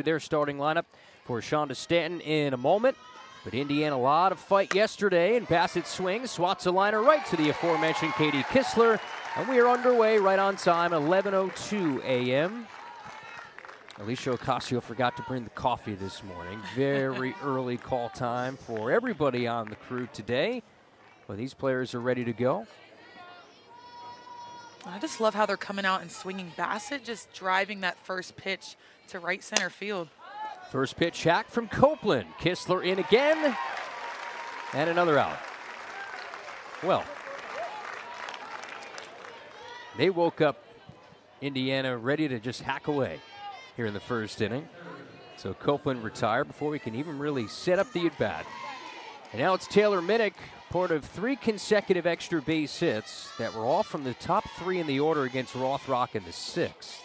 Their starting lineup for Shonda Stanton in a moment. But Indiana, a lot of fight yesterday, and Bassett swings, swats a liner right to the aforementioned Katie Kistler. And we are underway right on time, 11:02 a.m. Alicia Ocasio forgot to bring the coffee this morning. Very early call time for everybody on the crew today. But these players are ready to go. I just love how they're coming out and swinging. Bassett just driving that first pitch to right center field. First pitch hack from Copeland. Kistler in again. And another out. Well, they woke up Indiana ready to just hack away here in the first inning. So Copeland retired before we can even really set up the at-bat. And now it's Taylor Minnick, part of 3 consecutive extra base hits that were all from the top 3 in the order against Rothrock in the 6th.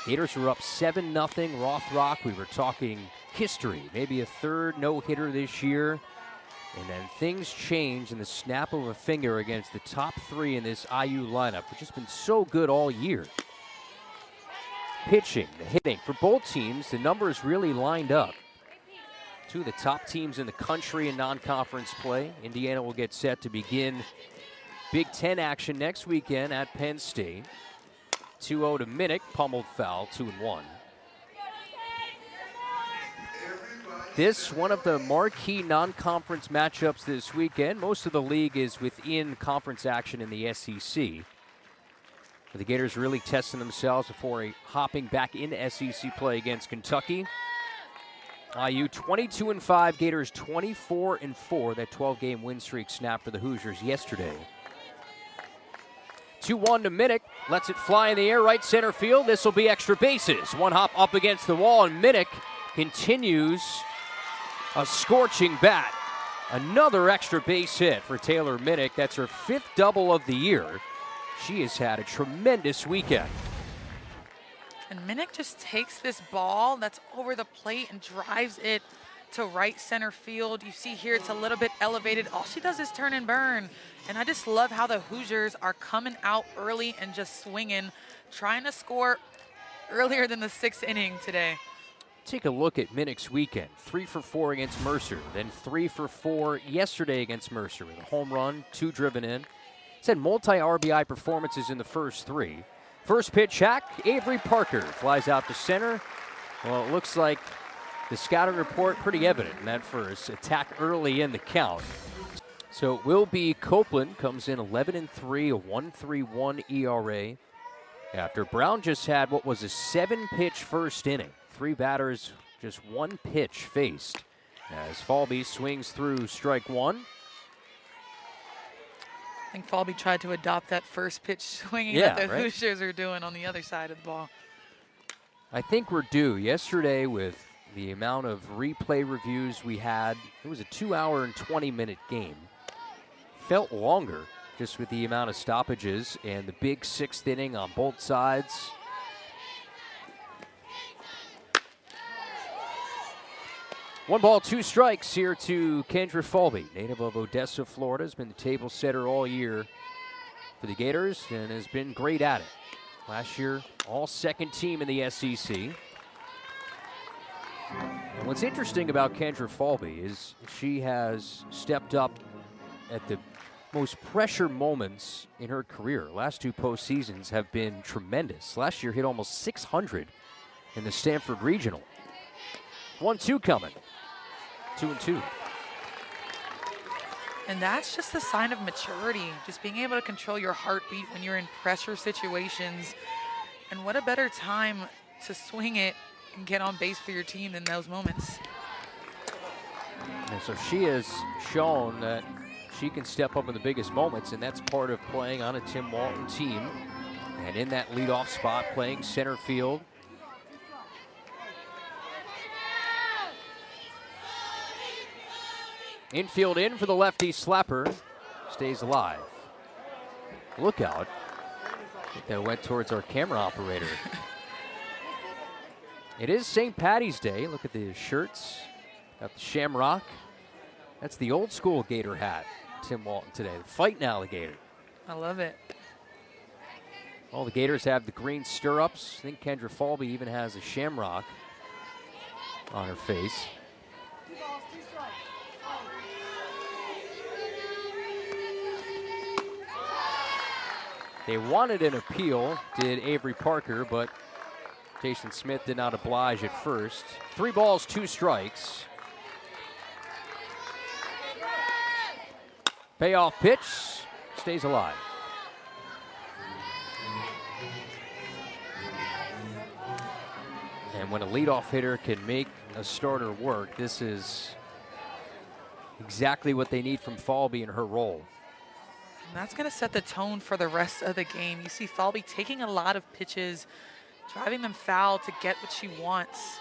Gators were up 7-0. Rothrock, we were talking history, maybe a third no-hitter this year. And then things changed in the snap of a finger against the top 3 in this IU lineup, which has been so good all year. Pitching, the hitting, for both teams, the numbers really lined up. 2 of the top teams in the country in non-conference play. Indiana will get set to begin Big Ten action next weekend at Penn State. 2-0 to Minnick, pummeled foul, 2-1. This, one of the marquee non-conference matchups this weekend. Most of the league is within conference action in the SEC. The Gators really testing themselves before hopping back into SEC play against Kentucky. IU 22-5, Gators 24-4. That 12-game win streak snapped for the Hoosiers yesterday. 2-1 to Minnick, lets it fly in the air, right center field. This will be extra bases. One hop up against the wall, and Minnick continues a scorching bat. Another extra base hit for Taylor Minnick. That's her 5th double of the year. She has had a tremendous weekend. And Minnick just takes this ball that's over the plate and drives it to right center field. You see here it's a little bit elevated. All she does is turn and burn. And I just love how the Hoosiers are coming out early and just swinging, trying to score earlier than the 6th inning today. Take a look at Minnick's weekend. 3 for 4 against Mercer, then 3 for 4 yesterday against Mercer with a home run, 2 driven in. It's had multi-RBI performances in the first 3. First pitch hack, Avery Parker flies out to center. Well, it looks like the scouting report pretty evident in that first attack early in the count. So it will be Copeland, comes in 11-3, a 1.31 ERA. After Brown just had what was a 7-pitch first inning. 3 batters, just 1 pitch faced. As Falby swings through strike 1. I think Falby tried to adopt that first pitch swinging that the Hoosiers are doing on the other side of the ball. I think we're due. Yesterday, with the amount of replay reviews we had, it was a 2-hour and 20-minute game. Felt longer just with the amount of stoppages and the big 6th inning on both sides. One ball, 2 strikes here to Kendra Falby, native of Odessa, Florida. Has been the table setter all year for the Gators and has been great at it. Last year, all second team in the SEC. And what's interesting about Kendra Falby is she has stepped up at the most pressure moments in her career. Last 2 postseasons have been tremendous. Last year hit almost 600 in the Stanford Regional. 1-2 coming. 2-2. And that's just a sign of maturity, just being able to control your heartbeat when you're in pressure situations. And what a better time to swing it and get on base for your team than those moments. And so she has shown that she can step up in the biggest moments, and that's part of playing on a Tim Walton team. And in that leadoff spot, playing center field. Infield in for the lefty slapper. Stays alive. Look out. I think that went towards our camera operator. It is St. Patty's Day. Look at the shirts. Got the shamrock. That's the old school Gator hat. Tim Walton today. The fighting alligator. I love it. All the Gators have the green stirrups. I think Kendra Falby even has a shamrock on her face. They wanted an appeal, did Avery Parker, but Jason Smith did not oblige at first. 3 balls, 2 strikes. Payoff pitch, stays alive. And when a leadoff hitter can make a starter work, this is exactly what they need from Falby in her role. And that's going to set the tone for the rest of the game. You see Falby taking a lot of pitches, driving them foul to get what she wants.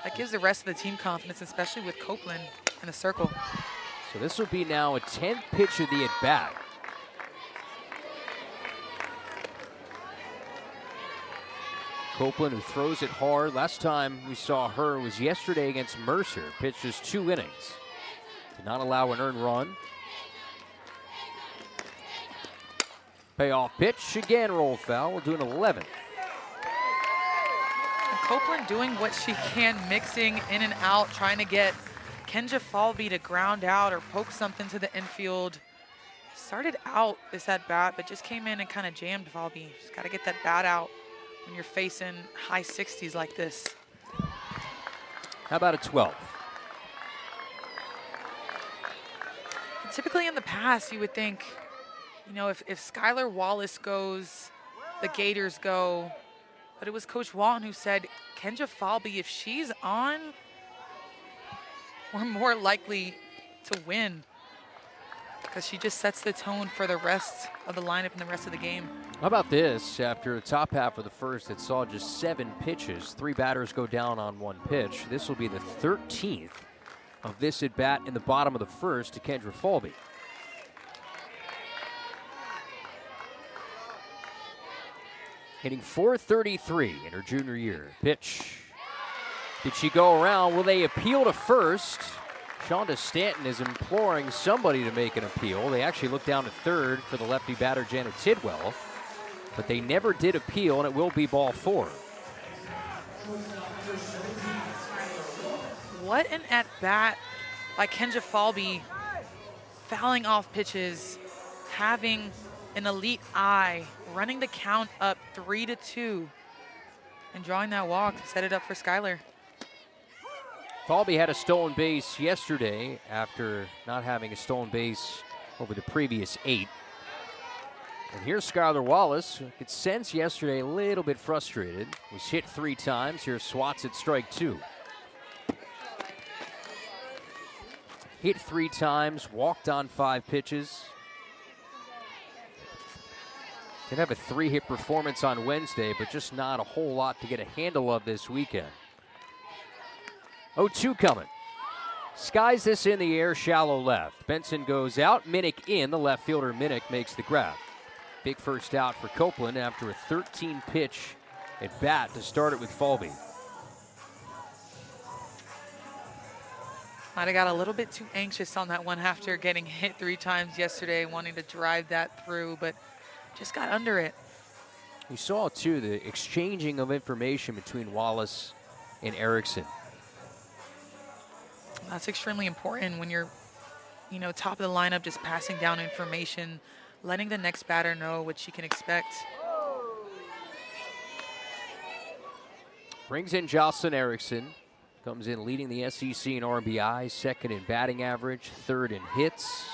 That gives the rest of the team confidence, especially with Copeland in the circle. So this will be now a 10th pitch of the at-bat. Copeland, who throws it hard. Last time we saw her was yesterday against Mercer. Pitched just 2 innings. Did not allow an earned run. Payoff pitch, again roll foul. We'll do an 11th. And Copeland doing what she can, mixing in and out, trying to get Kenja Falby to ground out or poke something to the infield. Started out this at bat, but just came in and kind of jammed Falby. Just got to get that bat out when you're facing high 60s like this. How about a 12th? And typically in the past, you would think, you know, if Skylar Wallace goes, the Gators go. But it was Coach Walton who said, Kenja Falby, if she's on, we're more likely to win, because she just sets the tone for the rest of the lineup and the rest of the game. How about this? After the top half of the first, it saw just 7 pitches. 3 batters go down on 1 pitch. This will be the 13th of this at bat in the bottom of the first to Kendra Falby. Hitting .433 in her junior year. Pitch. Did she go around? Will they appeal to first? Shonda Stanton is imploring somebody to make an appeal. They actually looked down to third for the lefty batter, Janet Tidwell. But they never did appeal, and it will be ball 4. What an at-bat by Kenja Falby, fouling off pitches, having an elite eye, running the count up 3-2, and drawing that walk to set it up for Skylar. Falby had a stolen base yesterday after not having a stolen base over the previous 8. And here's Skylar Wallace, who could sense yesterday a little bit frustrated. Was hit 3 times. Here swats at strike 2. Hit 3 times, walked on 5 pitches. Did have a 3-hit performance on Wednesday, but just not a whole lot to get a handle of this weekend. 0-2 coming. Skies this in the air, shallow left. Benson goes out, Minnick in. The left fielder Minnick makes the grab. Big first out for Copeland after a 13-pitch at bat to start it with Falby. Might have got a little bit too anxious on that one after getting hit 3 times yesterday, wanting to drive that through, but just got under it. We saw, too, the exchanging of information between Wallace and Erickson. That's extremely important when you're, you know, top of the lineup, just passing down information, letting the next batter know what she can expect. Brings in Jocelyn Erickson. Comes in leading the SEC in RBI, 2nd in batting average, 3rd in hits.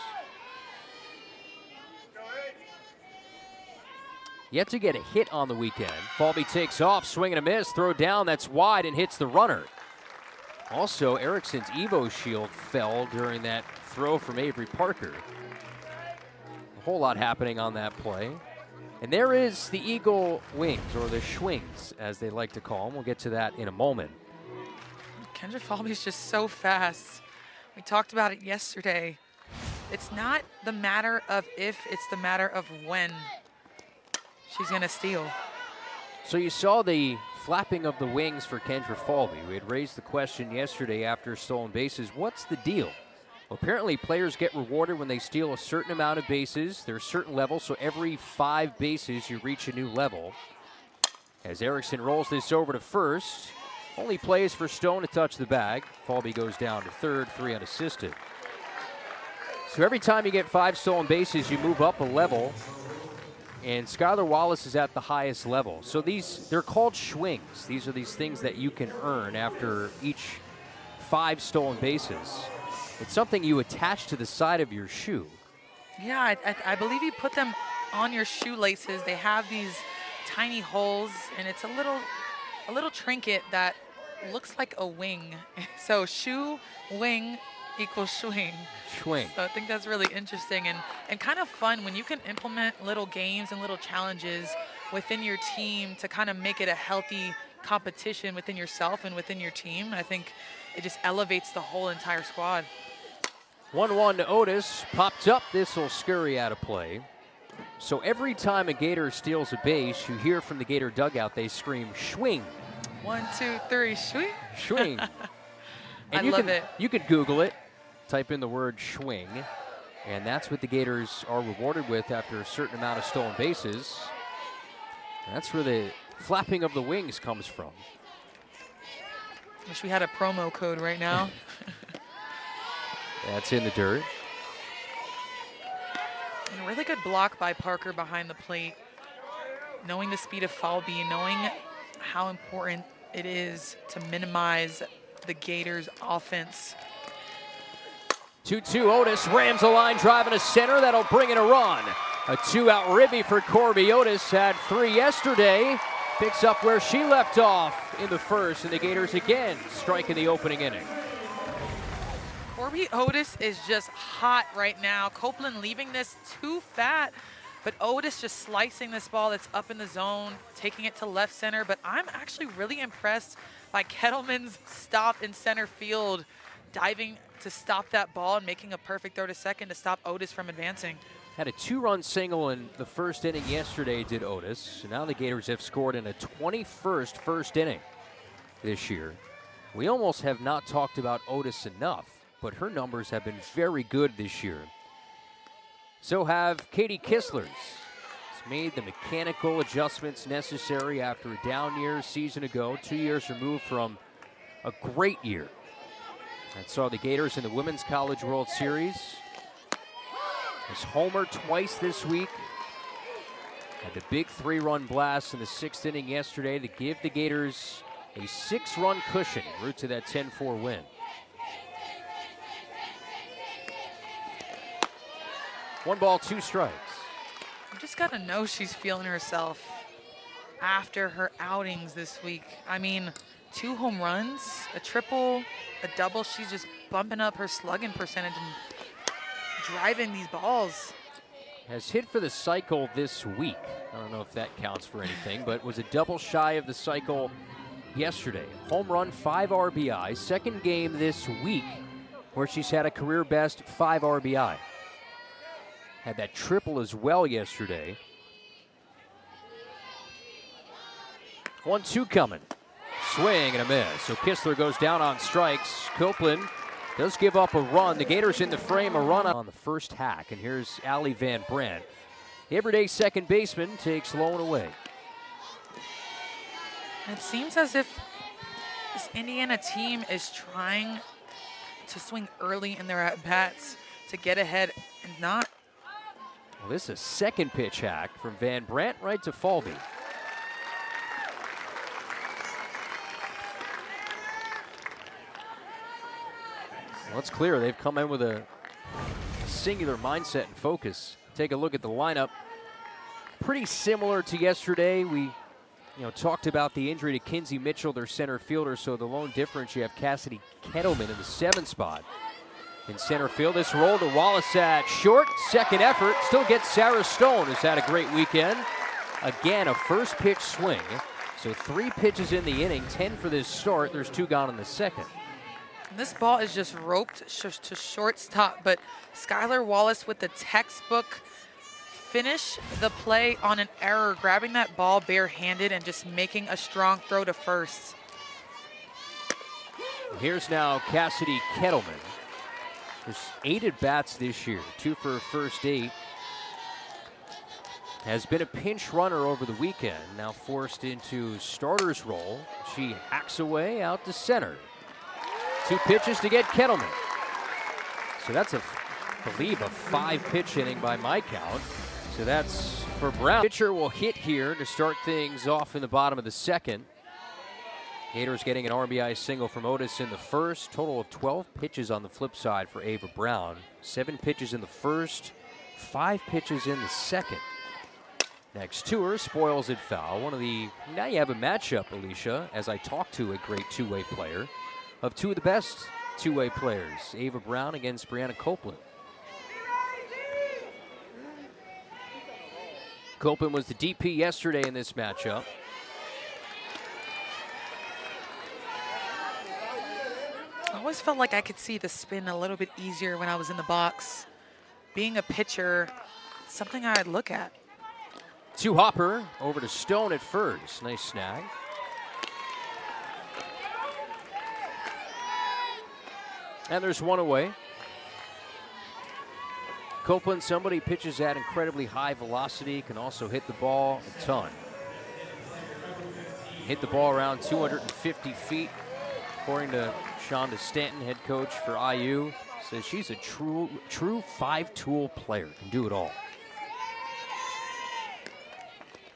Yet to get a hit on the weekend. Falby takes off, swing and a miss, throw down, that's wide and hits the runner. Also, Erickson's Evo shield fell during that throw from Avery Parker. A whole lot happening on that play. And there is the Eagle wings, or the schwings, as they like to call them. We'll get to that in a moment. Kendra Falby's just so fast. We talked about it yesterday. It's not the matter of if, it's the matter of when she's going to steal. So you saw the flapping of the wings for Kendra Falby. We had raised the question yesterday after stolen bases. What's the deal? Apparently, players get rewarded when they steal a certain amount of bases. There's certain levels, so every 5 bases, you reach a new level. As Erickson rolls this over to first, only plays for Stone to touch the bag. Falby goes down to third, 3 unassisted. So every time you get 5 stolen bases, you move up a level. And Skylar Wallace is at the highest level. So they're called swings. These are these things that you can earn after each 5 stolen bases. It's something you attach to the side of your shoe. Yeah, I believe you put them on your shoelaces. They have these tiny holes, and it's a little trinket that looks like a wing. So shoe, wing equals swing. Swing. So I think that's really interesting and kind of fun when you can implement little games and little challenges within your team to kind of make it a healthy competition within yourself and within your team. I think it just elevates the whole entire squad. 1-1 to Otis. Popped up. This will scurry out of play. So every time a Gator steals a base, you hear from the Gator dugout, they scream, swing. 1, 2, 3, swing. Swing. I love it. You could Google it. Type in the word swing. And that's what the Gators are rewarded with after a certain amount of stolen bases. That's where the flapping of the wings comes from. Wish we had a promo code right now. That's in the dirt. And a really good block by Parker behind the plate. Knowing the speed of Falby, knowing how important it is to minimize the Gators' offense. 2-2 Otis rams a line drive in a center. That'll bring in a run. A 2-out ribby for Corby. Otis had 3 yesterday. Picks up where she left off in the first, and the Gators again strike in the opening inning. Corby Otis is just hot right now. Copeland leaving this too fat, but Otis just slicing this ball that's up in the zone, taking it to left center. But I'm actually really impressed by Kettleman's stop in center field, diving to stop that ball and making a perfect throw to second to stop Otis from advancing. Had a 2-run single in the first inning yesterday, did Otis. So now the Gators have scored in a 21st first inning this year. We almost have not talked about Otis enough, but her numbers have been very good this year. So have Katie Kistler's. She's made the mechanical adjustments necessary after a down year season ago, 2 years removed from a great year. And saw the Gators in the Women's College World Series. Has homered twice this week. Had the big 3-run blast in the 6th inning yesterday to give the Gators a 6-run cushion en route to that 10-4 win. One ball, 2 strikes. You just got to know she's feeling herself after her outings this week. I mean, 2 home runs, a triple, a double. She's just bumping up her slugging percentage and driving these balls. Has hit for the cycle this week. I don't know if that counts for anything, but was a double shy of the cycle yesterday. Home run, 5 RBI. Second game this week where she's had a career best 5 RBI. Had that triple as well yesterday. 1-2 coming. Swing and a miss. So Kistler goes down on strikes. Copeland does give up a run. The Gators in the frame, a run on the first hack. And here's Allie Van Brandt. The everyday second baseman takes Lone away. It seems as if this Indiana team is trying to swing early in their at-bats to get ahead and not. Well, this is a second pitch hack from Van Brandt right to Falby. Well, it's clear they've come in with a singular mindset and focus. Take a look at the lineup. Pretty similar to yesterday. We talked about the injury to Kinsey Mitchell, their center fielder, so the lone difference, you have Cassidy Kettleman in the 7th spot. In center field, this roll to Wallace at short. Second effort, still gets Sarah Stone, who's had a great weekend. Again, a first pitch swing. So 3 pitches in the inning, 10 for this start. There's 2 gone in the second. This ball is just roped to shortstop, but Skylar Wallace with the textbook finish the play on an error, grabbing that ball barehanded and just making a strong throw to first. Here's now Cassidy Kettleman. There's 8 at-bats this year, 2 for her first 8. Has been a pinch runner over the weekend, now forced into starter's role. She hacks away out to center. 2 pitches to get Kettleman. So that's, I believe, a 5-pitch inning by my count. So that's for Brown. Pitcher will hit here to start things off in the bottom of the second. Gators getting an RBI single from Otis in the first. Total of 12 pitches on the flip side for Ava Brown. 7 pitches in the first, 5 pitches in the second. Next to her, spoils it foul. Now you have a matchup, Alicia, as I talk to a great two-way player, of 2 of the best two-way players. Ava Brown against Brianna Copeland. Copeland was the DP yesterday in this matchup. I always felt like I could see the spin a little bit easier when I was in the box. Being a pitcher, it's something I'd look at. To Hopper, over to Stone at first. Nice snag. And there's 1 away. Copeland, somebody pitches at incredibly high velocity, can also hit the ball a ton. Hit the ball around 250 feet, according to Shonda Stanton, head coach for IU. Says she's a true 5-tool player, can do it all.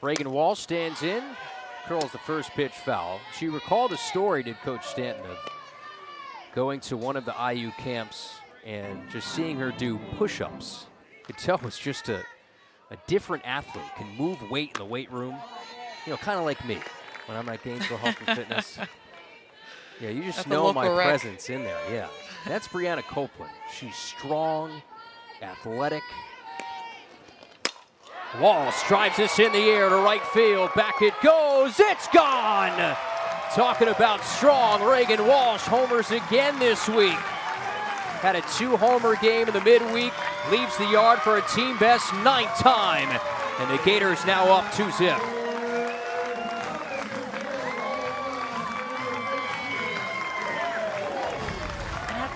Reagan Walsh stands in, curls the first pitch foul. She recalled a story, did Coach Stanton, of going to one of the IU camps and just seeing her do push-ups. You could tell it's just a different athlete, can move weight in the weight room. You know, kind of like me when I'm at Gainesville Health and Fitness. Yeah, you just know my presence in there, yeah. That's Brianna Copeland. She's strong, athletic. Walsh drives this in the air to right field. Back it goes. It's gone. Talking about strong, Reagan Walsh homers again this week. Had a 2-homer game in the midweek. Leaves the yard for a team best 9th time. And the Gators now up 2-0.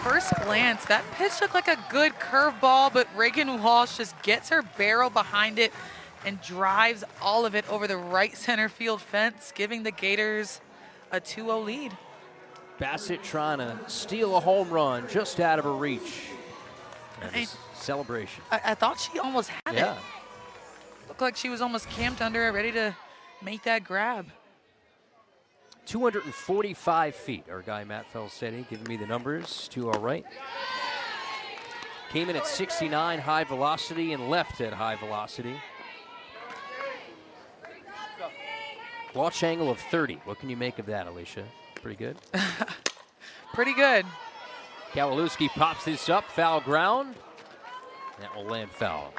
First glance, that pitch looked like a good curveball, but Reagan Walsh just gets her barrel behind it and drives all of it over the right center field fence, giving the Gators a 2-0 lead. Bassett trying to steal a home run just out of her reach. And celebration. I thought she almost had it. Looked like she was almost camped under it, ready to make that grab. 245 feet, our guy Matt Felsetti giving me the numbers to our right. Came in at 69 high velocity and left at high velocity. Launch angle of 30. What can you make of that, Alicia? Pretty good? Pretty good. Kowalewski pops this up, foul ground. That will land foul.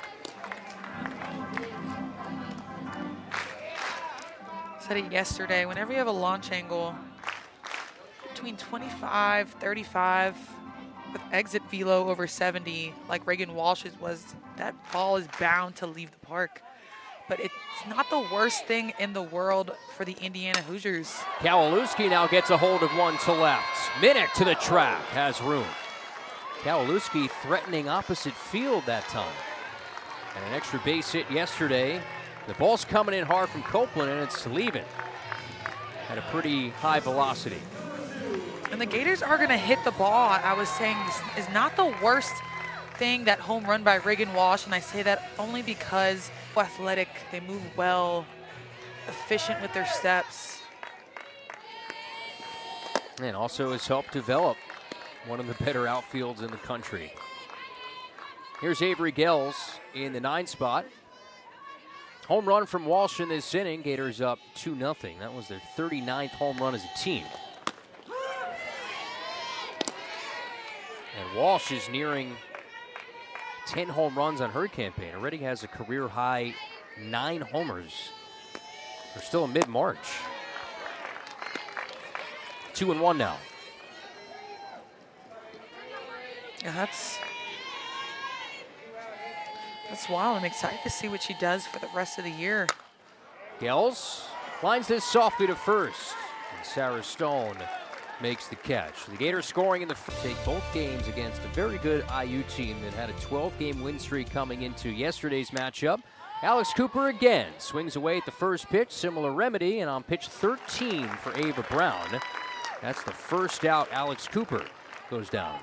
Said it yesterday, whenever you have a launch angle between 25, 35, with exit velo over 70, like Reagan Walsh's was, that ball is bound to leave the park. But it's not the worst thing in the world for the Indiana Hoosiers. Kowalewski now gets a hold of one to left. Minnick to the track, has room. Kowalewski threatening opposite field that time. And an extra base hit yesterday. The ball's coming in hard from Copeland, and it's leaving at a pretty high velocity. And the Gators are going to hit the ball. I was saying this is not the worst thing, that home run by Reagan Walsh, and I say that only because athletic, they move well, efficient with their steps. And also has helped develop one of the better outfields in the country. Here's Avery Gels in the 9 spot. Home run from Walsh in this inning. Gators up 2-0. That was their 39th home run as a team. And Walsh is nearing 10 home runs on her campaign. Already has a career high 9 homers. We're still in mid-March. 2-1 now. Yeah, that's wild. I'm excited to see what she does for the rest of the year. Gels lines this softly to first. And Sarah Stone makes the catch. The Gators scoring in the take both games against a very good IU team that had a 12-game win streak coming into yesterday's matchup. Alex Cooper again swings away at the first pitch, similar remedy, and on pitch 13 for Ava Brown. That's the first out. Alex Cooper goes down.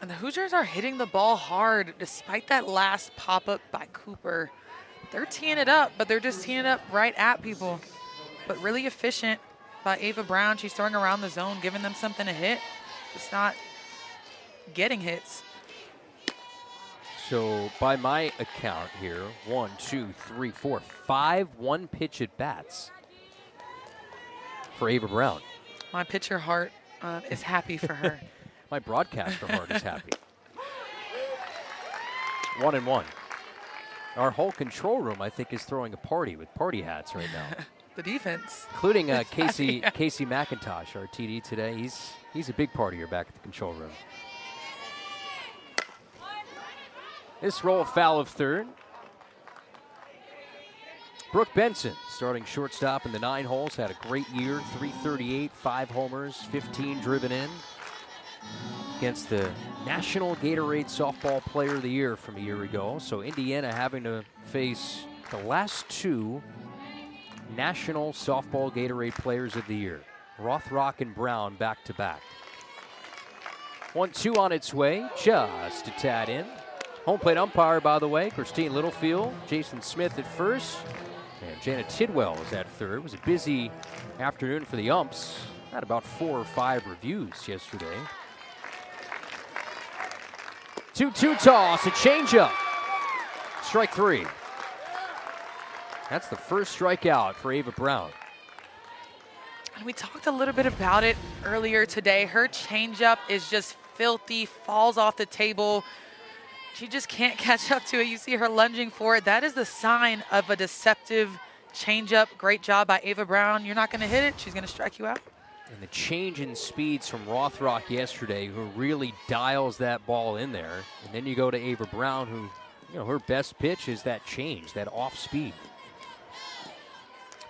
And the Hoosiers are hitting the ball hard despite that last pop-up by Cooper. They're teeing it up, but they're just teeing it up right at people. But really efficient by Ava Brown. She's throwing around the zone, giving them something to hit, just not getting hits. So by my account here, 1, 2, 3, 4, 5 one-pitch at-bats for Ava Brown. My pitcher heart is happy for her. My broadcaster heart is happy. 1-1. Our whole control room, I think, is throwing a party with party hats right now. The defense. Including Casey McIntosh, our TD today. He's a big partier back at the control room. This roll foul of third. Brooke Benson, starting shortstop in the 9 holes, had a great year, 338, 5 homers, 15 driven in. Against the National Gatorade Softball Player of the Year from a year ago. So Indiana having to face the last 2 National Softball Gatorade Players of the Year. Rothrock and Brown back to back. 1-2 on its way, just a tad in. Home plate umpire, by the way, Christine Littlefield, Jason Smith at first, and Janet Tidwell was at third. It was a busy afternoon for the umps. Had about 4 or 5 reviews yesterday. 2-2 toss, a changeup. Strike 3. That's the first strikeout for Ava Brown. And we talked a little bit about it earlier today. Her changeup is just filthy, falls off the table. She just can't catch up to it. You see her lunging for it. That is the sign of a deceptive changeup. Great job by Ava Brown. You're not going to hit it. She's going to strike you out. And the change in speeds from Rothrock yesterday, who really dials that ball in there. And then you go to Ava Brown, who, you know, her best pitch is that change, that off speed.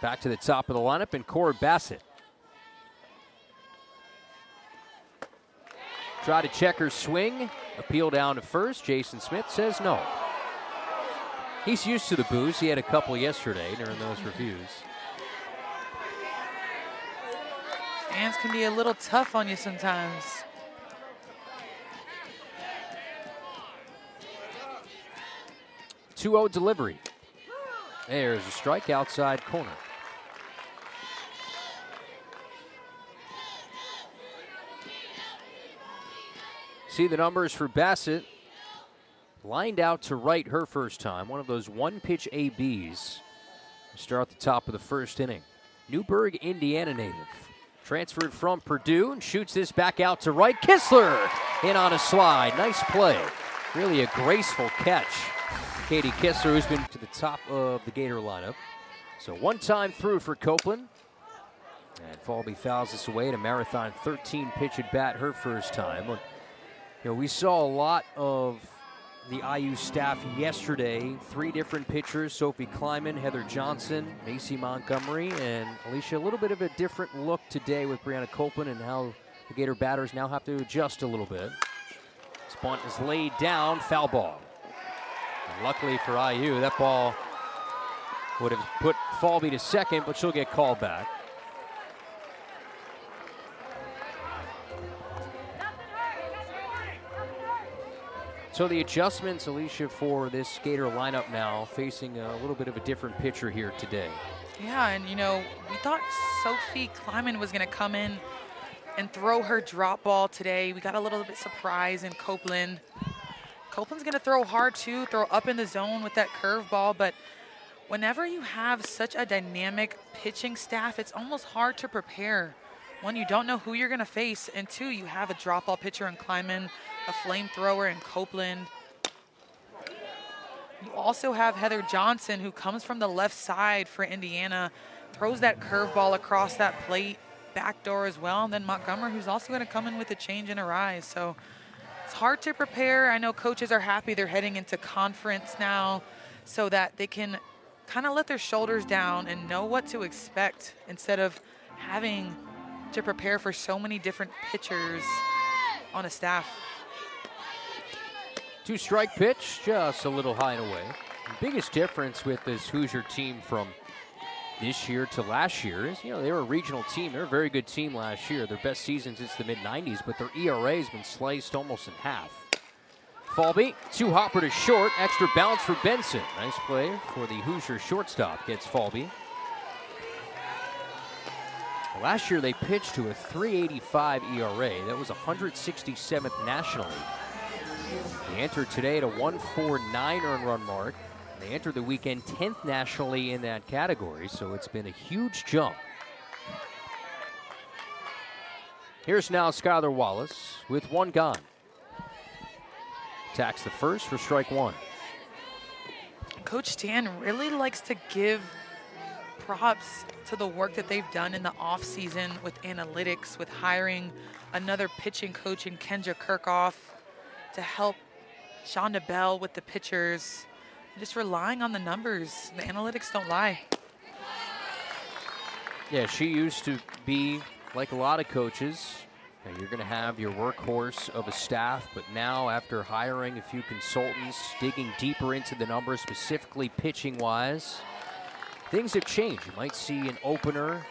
Back to the top of the lineup, and Cora Bassett. Try to check her swing. Appeal down to first. Jason Smith says no. He's used to the boos. He had a couple yesterday during those reviews. Fans can be a little tough on you sometimes. Two-0 delivery. There's a strike outside corner. See the numbers for Bassett. Lined out to right her first time. One of those one-pitch ABs. Start at the top of the first inning. Newburgh, Indiana native. Transferred from Purdue and shoots this back out to right. Kistler in on a slide. Nice play. Really a graceful catch. Katie Kistler, who's been to the top of the Gator lineup. So one time through for Copeland. And Falby fouls this away to Marathon 13 pitch at bat her first time. You know, we saw a lot of the IU staff yesterday. 3 different pitchers, Sophie Kleiman, Heather Johnson, Macy Montgomery, and Alicia, a little bit of a different look today with Brianna Copeland and how the Gator batters now have to adjust a little bit. This bunt is laid down, foul ball. And luckily for IU, that ball would have put Falby to second, but she'll get called back. So the adjustments, Alicia, for this Gator lineup now, facing a little bit of a different pitcher here today. Yeah, and you know, we thought Sophie Kleiman was going to come in and throw her drop ball today. We got a little bit surprised in Copeland. Copeland's going to throw hard too, throw up in the zone with that curveball, but whenever you have such a dynamic pitching staff, it's almost hard to prepare. 1, you don't know who you're going to face, and 2, you have a drop ball pitcher in Kleiman, a flamethrower in Copeland. You also have Heather Johnson, who comes from the left side for Indiana, throws that curveball across that plate, backdoor as well. And then Montgomery, who's also going to come in with a change and a rise. So it's hard to prepare. I know coaches are happy they're heading into conference now so that they can kind of let their shoulders down and know what to expect instead of having to prepare for so many different pitchers on a staff. 2-strike pitch, just a little high and away. The biggest difference with this Hoosier team from this year to last year is, they were a regional team. They're a very good team last year. Their best season since the mid-90s, but their ERA has been sliced almost in half. Falby, 2-hopper to short, extra bounce for Benson. Nice play for the Hoosier shortstop, gets Falby. Last year they pitched to a 3.85 ERA. That was 167th nationally. They entered today at a 1.49 earned run mark. They entered the weekend 10th nationally in that category, so it's been a huge jump. Here's now Skylar Wallace with one gone. Attacks the first for strike one. Coach Stan really likes to give props to the work that they've done in the offseason with analytics, with hiring another pitching coach in Kendra Kirchhoff to help Shonda Bell with the pitchers. Just relying on the numbers. The analytics don't lie. Yeah, she used to be like a lot of coaches. You're going to have your workhorse of a staff, but now after hiring a few consultants, digging deeper into the numbers, specifically pitching-wise, things have changed. You might see an opener,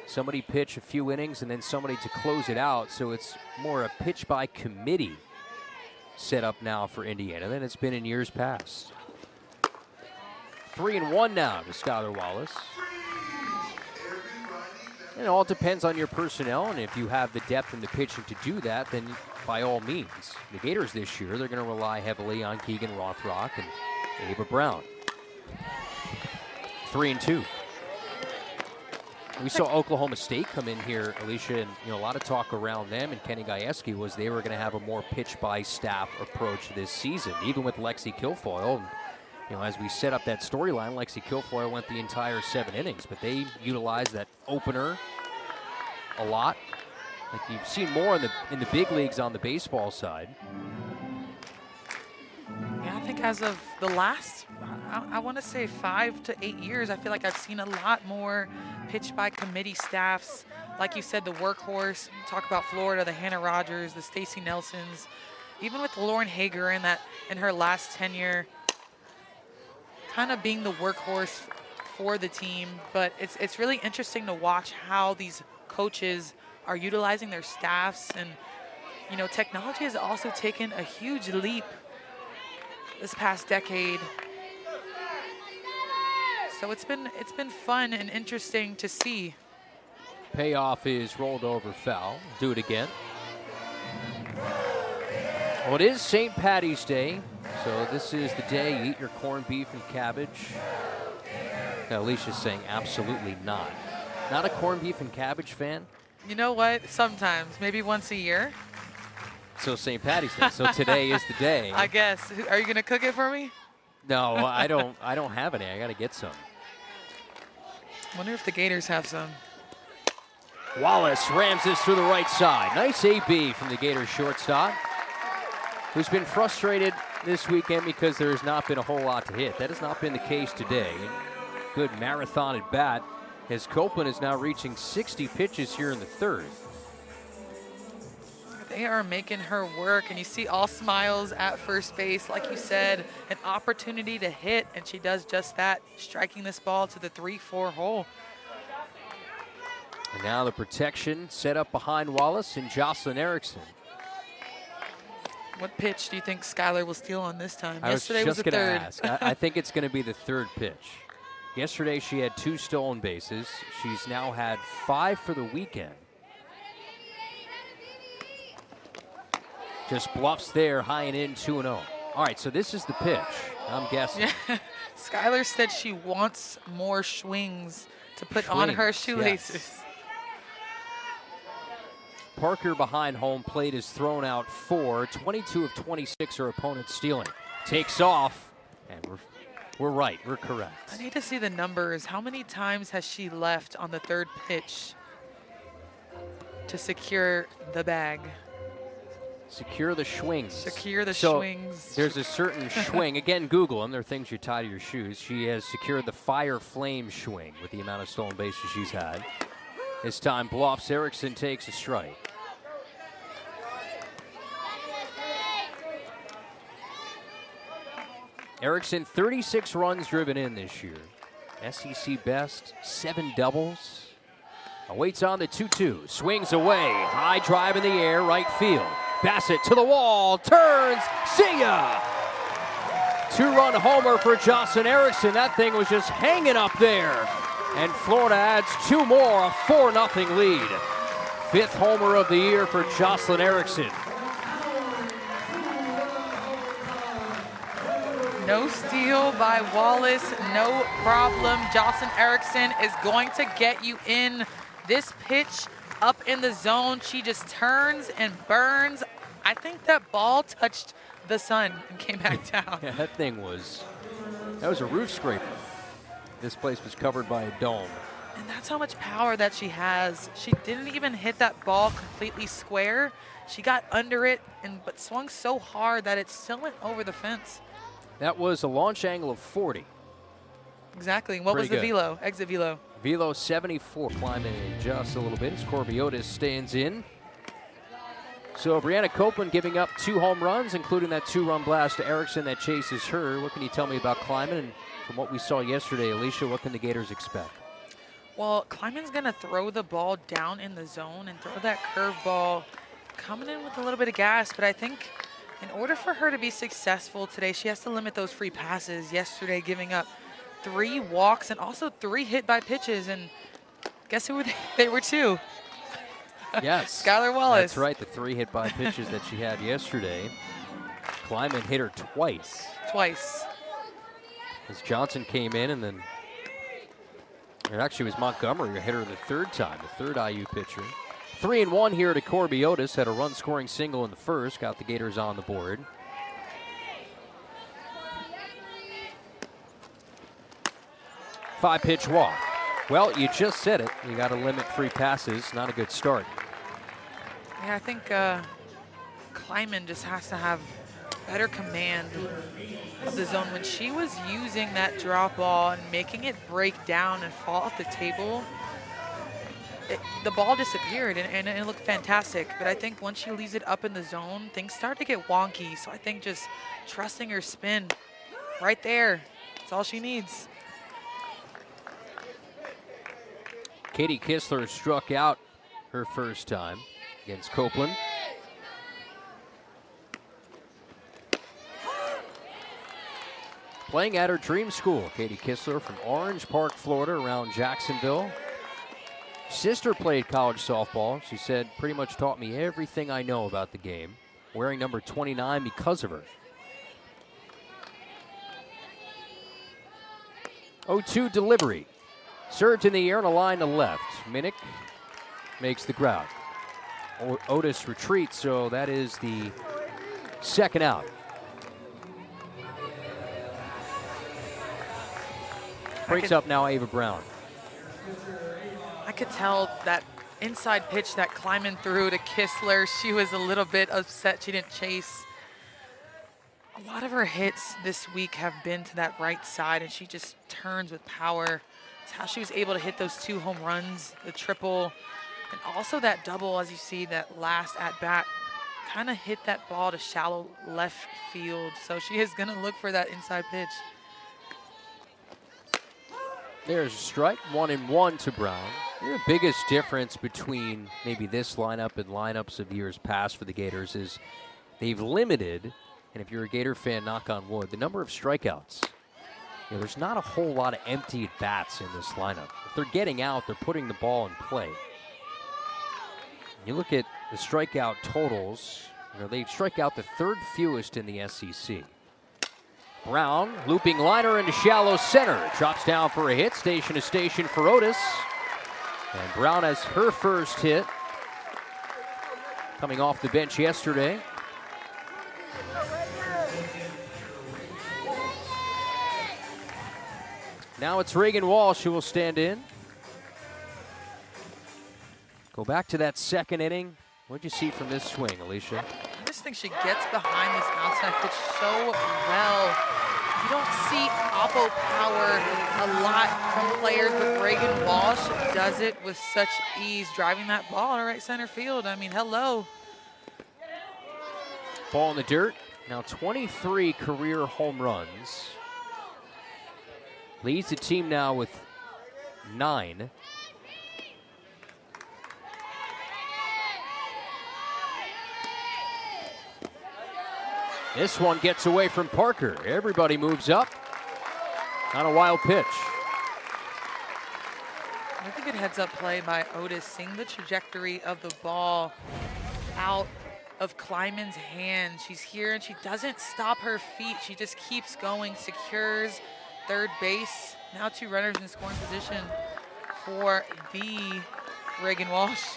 somebody pitch a few innings, and then somebody to close it out, so it's more a pitch-by-committee setup now for Indiana than it's been in years past. 3-1 now to Skylar Wallace. It all depends on your personnel, and if you have the depth in the pitching to do that, then by all means. The Gators this year, they're going to rely heavily on Keegan Rothrock and Ava Brown. 3-2. We saw Oklahoma State come in here, Alicia, and a lot of talk around them and Kenny Gajewski was they were going to have a more pitch-by-staff approach this season, even with Lexi Kilfoyle. As we set up that storyline, Lexi Kilfoyle went the entire 7 innings, but they utilized that opener a lot. Like you've seen more in the big leagues on the baseball side. Yeah, I think as of the last, I want to say 5 to 8 years, I feel like I've seen a lot more pitch by committee staffs. Like you said, the workhorse. Talk about Florida, the Hannah Rogers, the Stacey Nelsons. Even with Lauren Hager in her last tenure, kind of being the workhorse for the team. But it's really interesting to watch how these coaches are utilizing their staffs. And, technology has also taken a huge leap this past decade. So it's been fun and interesting to see. Payoff is rolled over foul. Do it again. Well, it is St. Patty's Day, so this is the day you eat your corned beef and cabbage. Now, Alicia's saying absolutely not. Not a corned beef and cabbage fan? You know what? Sometimes, maybe once a year. So St. Patty's Day. So today is the day. I guess. Are you gonna cook it for me? No, I don't have any. I gotta get some. Wonder if the Gators have some. Wallace rams this through the right side. Nice AB from the Gators shortstop, who's been frustrated this weekend because there has not been a whole lot to hit. That has not been the case today. Good marathon at bat as Copeland is now reaching 60 pitches here in the third. They are making her work, and you see all smiles at first base. Like you said, an opportunity to hit, and she does just that, striking this ball to the 3-4 hole. And now the protection set up behind Wallace and Jocelyn Erickson. What pitch do you think Skylar will steal on this time? Yesterday was the third. Ask. I think it's going to be the third pitch. Yesterday she had 2 stolen bases. She's now had 5 for the weekend. Just bluffs there, high and in, 2-0. All right, so this is the pitch, I'm guessing. Yeah. Skylar said she wants more swings to put on her shoelaces. Yes. Parker behind home plate is thrown out 4. 22 of 26 her opponents stealing. Takes off, and we're right. We're correct. I need to see the numbers. How many times has she left on the third pitch to secure the bag? Secure the swings. Secure the so swings. There's a certain swing. Again, Google them. They're things you tie to your shoes. She has secured the fire flame swing with the amount of stolen bases she's had. This time bluffs. Erickson takes a strike. Erickson, 36 runs driven in this year. SEC best, 7 doubles. Awaits on the 2-2. Swings away. High drive in the air, right field. Bassett to the wall. Turns. See ya! 2-run homer for Jocelyn Erickson. That thing was just hanging up there. And Florida adds 2 more, a 4-0 lead. 5th homer of the year for Jocelyn Erickson. No steal by Wallace, no problem. Jocelyn Erickson is going to get you in. This pitch up in the zone, she just turns and burns. I think that ball touched the sun and came back down. Yeah, that was a roof scraper. This place was covered by a dome. And that's how much power that she has. She didn't even hit that ball completely square. She got under it but swung so hard that it still went over the fence. That was a launch angle of 40. Exactly. What was the velo? Exit velo. Velo 74, climbing in just a little bit as Corbiotis stands in. So Brianna Copeland giving up 2 home runs, including that 2-run blast to Erickson that chases her. What can you tell me about Kleiman? And from what we saw yesterday, Alicia, what can the Gators expect? Well, Kleiman's going to throw the ball down in the zone and throw that curveball, coming in with a little bit of gas. But I think in order for her to be successful today, she has to limit those free passes. Yesterday, giving up 3 walks and also 3 hit by pitches. And guess who they were 2? Yes. Skylar Wallace. That's right, the 3 hit by pitches that she had yesterday. Kleiman hit her twice. As Johnson came in, and then it actually was Montgomery who hit her the 3rd time, the 3rd IU pitcher. 3-1 here to Corbiotis. Had a run-scoring single in the 1st. Got the Gators on the board. Five-pitch walk. Well, you just said it. You got to limit free passes. Not a good start. Yeah, I think Kleiman just has to have better command of the zone. When she was using that drop ball and making it break down and fall off the table, the ball disappeared and it looked fantastic. But I think once she leaves it up in the zone, things start to get wonky. So I think just trusting her spin right there, that's all she needs. Katie Kistler struck out her first time against Copeland. Playing at her dream school, Katie Kistler from Orange Park, Florida, around Jacksonville. Sister played college softball. She said, pretty much taught me everything I know about the game, wearing number 29 because of her. 0-2 delivery. Served in the air and a line to left. Minnick makes the ground. Otis retreats, so that is the 2nd out. Brings up now Ava Brown. I could tell that inside pitch that Kleiman threw to Kistler, she was a little bit upset she didn't chase. A lot of her hits this week have been to that right side, and she just turns with power. It's how she was able to hit those 2 home runs, the triple, and also that double, as you see, that last at-bat kind of hit that ball to shallow left field. So she is going to look for that inside pitch. There's a strike, 1-1 to Brown. The biggest difference between maybe this lineup and lineups of years past for the Gators is they've limited, and if you're a Gator fan, knock on wood, the number of strikeouts. You know, there's not a whole lot of empty at-bats in this lineup. If they're getting out, they're putting the ball in play. You look at the strikeout totals, you know, they strike out the 3rd fewest in the SEC. Brown, looping liner into shallow center. Drops down for a hit, station to station for Otis. And Brown has her first hit. Coming off the bench yesterday. Now it's Reagan Walsh who will stand in. Go back to that 2nd inning. What did you see from this swing, Alicia? I just think she gets behind this outside pitch so well. You don't see oppo power a lot from players, but Reagan Walsh does it with such ease, driving that ball to right center field. I mean, hello. Ball in the dirt. Now 23 career home runs. Leads the team now with 9. This one gets away from Parker. Everybody moves up. On a wild pitch. I think it heads-up play by Otis, seeing the trajectory of the ball out of Kleiman's hand. She's here and she doesn't stop her feet. She just keeps going, secures third base. Now 2 runners in scoring position for the Reagan Walsh.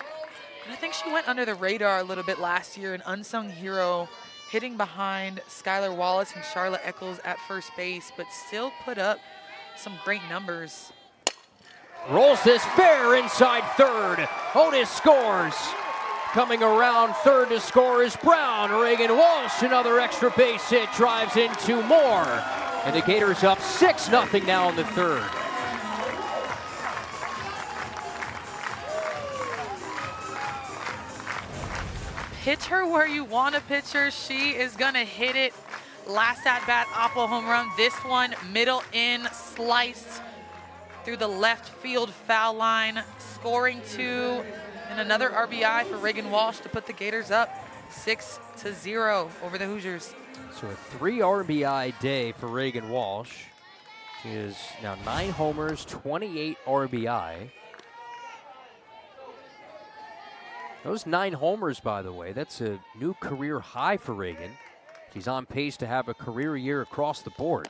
And I think she went under the radar a little bit last year, an unsung hero, hitting behind Skylar Wallace and Charlotte Eccles at first base, but still put up some great numbers. Rolls this fair inside third. Otis scores. Coming around third to score is Brown. Reagan Walsh, another extra base hit, drives in 2 more. And the Gators up 6-0 now in the third. Pitch her where you want to pitch her. She is going to hit it. Last at bat, oppo home run. This one, middle in, sliced through the left field foul line. Scoring 2 and another RBI for Reagan Walsh to put the Gators up 6-0 over the Hoosiers. So a 3 RBI day for Reagan Walsh. She is now 9 homers, 28 RBI. Those 9 homers, by the way, that's a new career high for Reagan. She's on pace to have a career year across the board.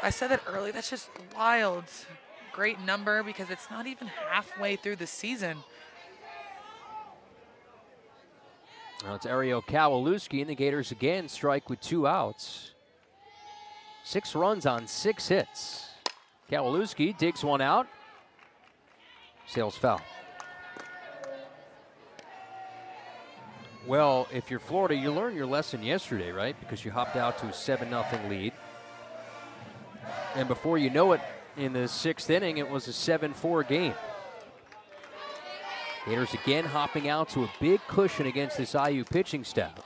I said that earlier, that's just wild. Great number because it's not even halfway through the season. Now it's Ariel Kowalewski, and the Gators again strike with 2 outs. 6 runs on 6 hits. Kowalewski digs one out. Sails foul. Well, if you're Florida, you learned your lesson yesterday, right? Because you hopped out to a 7-0 lead. And before you know it, in the 6th inning, it was a 7-4 game. Gators again hopping out to a big cushion against this IU pitching staff.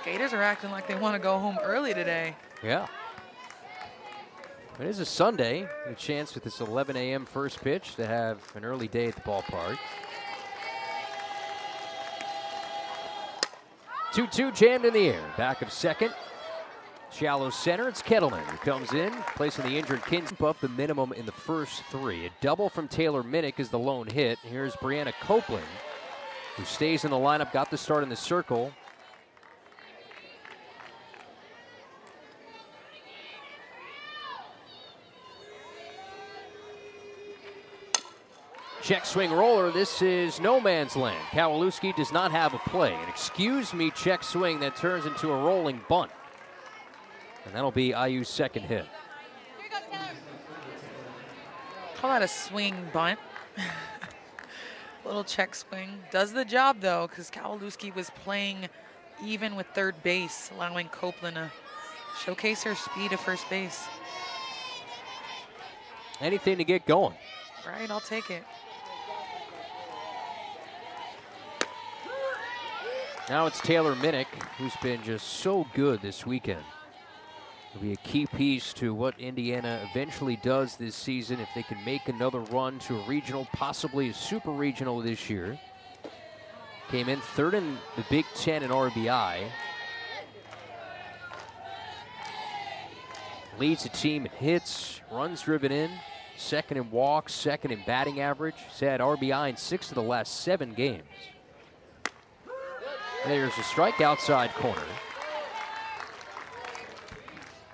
Gators are acting like they want to go home early today. Yeah. It is a Sunday, a chance with this 11 a.m. first pitch to have an early day at the ballpark. 2-2 jammed in the air. Back of second. Shallow center. It's Kettleman who comes in, placing the injured Kins above the minimum in the first 3. A double from Taylor Minnick is the lone hit. Here's Brianna Copeland, who stays in the lineup, got the start in the circle. Check swing roller. This is no man's land. Kowalewski does not have a play. An excuse me check swing that turns into a rolling bunt. And that'll be IU's second hit. Call that a swing bunt. Little check swing. Does the job, though, because Kowalewski was playing even with third base, allowing Copeland to showcase her speed at first base. Anything to get going. Right, I'll take it. Now it's Taylor Minnick, who's been just so good this weekend. Will be a key piece to what Indiana eventually does this season if they can make another run to a regional, possibly a super regional this year. Came in 3rd in the Big Ten in RBI. Leads the team in hits, runs driven in, 2nd in walks, 2nd in batting average. He's had RBI in 6 of the last 7 games. There's a strike outside corner.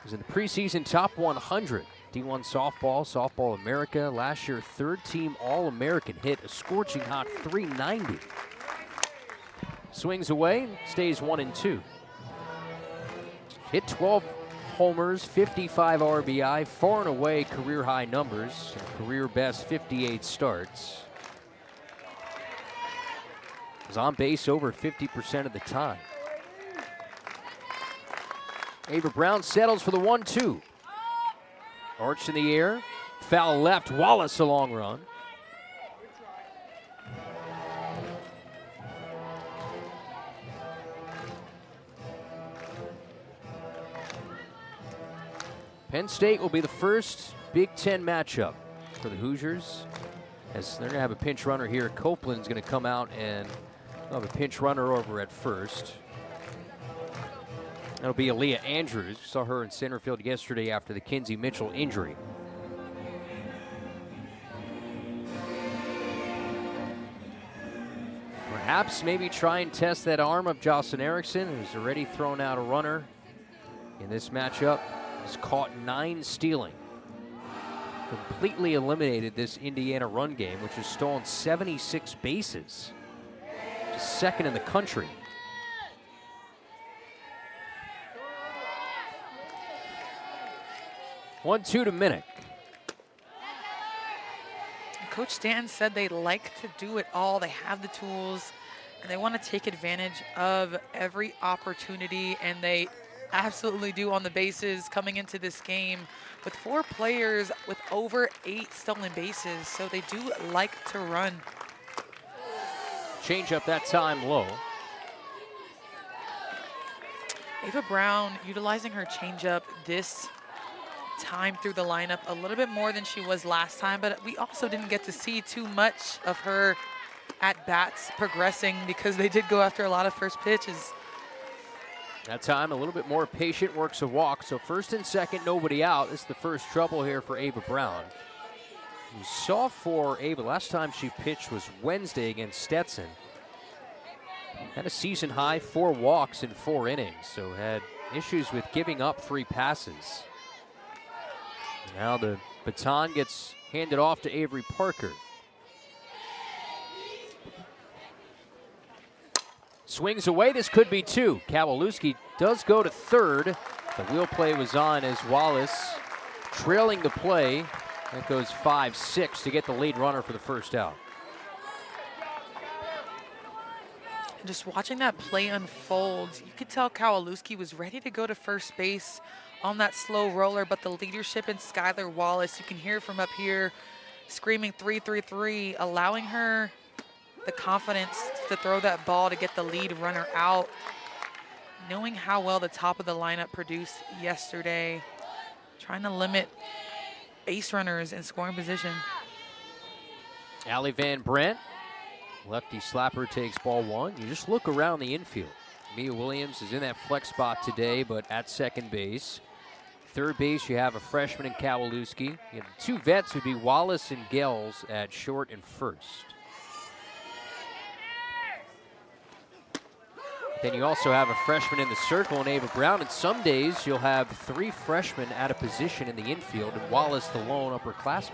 He's in the preseason top 100. D1 Softball America. Last year, 3rd team All-American, hit a scorching hot .390. Swings away, stays 1-2. Hit 12 homers, 55 RBI, far and away career high numbers, career best 58 starts. Was on base over 50% of the time. Ava Brown settles for the 1-2. Arch in the air. Foul left. Wallace a long run. Penn State will be the first Big Ten matchup for the Hoosiers, as they're going to have a pinch runner here. Copeland's going to come out and have a pinch runner over at first. That'll be Aaliyah Andrews. We saw her in center field yesterday after the Kinsey Mitchell injury. Perhaps maybe try and test that arm of Jocelyn Erickson, who's already thrown out a runner in this matchup. He's caught 9 stealing. Completely eliminated this Indiana run game, which has stolen 76 bases. Just second in the country. One-two to Minnick. Coach Stanton said they like to do it all. They have the tools, and they want to take advantage of every opportunity, and they absolutely do on the bases coming into this game with 4 players with over 8 stolen bases. So they do like to run. Change up that time low. Ava Brown utilizing her changeup this time through the lineup a little bit more than she was last time, but we also didn't get to see too much of her at bats progressing because they did go after a lot of first pitches. That time a little bit more patient, works a walk. So first and second, nobody out. This is the first trouble here for Ava Brown. You saw for Ava, last time she pitched was Wednesday against Stetson. Had a season high 4 walks in 4 innings, so had issues with giving up free passes. Now the baton gets handed off to Avery Parker. Swings away, this could be 2. Kowalewski does go to third. The wheel play was on as Wallace trailing the play. That goes 5-6 to get the lead runner for the first out. Just watching that play unfold, you could tell Kowalewski was ready to go to first base on that slow roller, but the leadership in Skylar Wallace, you can hear from up here, screaming 3-3-3, allowing her the confidence to throw that ball to get the lead runner out, knowing how well the top of the lineup produced yesterday, trying to limit base runners in scoring position. Allie Van Brent, lefty slapper, takes ball 1. You just look around the infield. Mia Williams is in that flex spot today, but at second base. Third base, you have a freshman in Kowalewski. You have 2 vets who'd be Wallace and Gels at short and first. Then you also have a freshman in the circle in Ava Brown, and some days you'll have 3 freshmen at a position in the infield, and Wallace the lone upperclassman.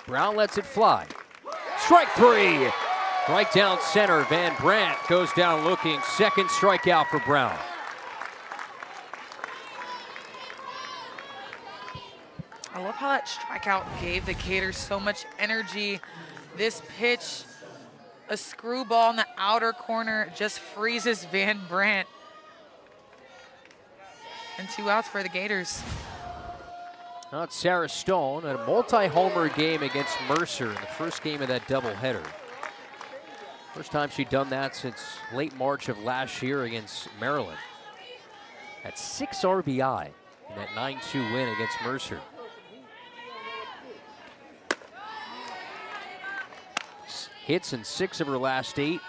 Brown lets it fly. Strike 3! Right down center, Van Brandt goes down looking. Second strikeout for Brown. I love how that strikeout gave the Gators so much energy. This pitch, a screwball in the outer corner, just freezes Van Brandt. And 2 outs for the Gators. Now it's Sarah Stone at a multi-homer game against Mercer in the first game of that doubleheader. First time she'd done that since late March of last year against Maryland. At 6 RBI in that 9-2 win against Mercer. Hits in 6 of her last 8.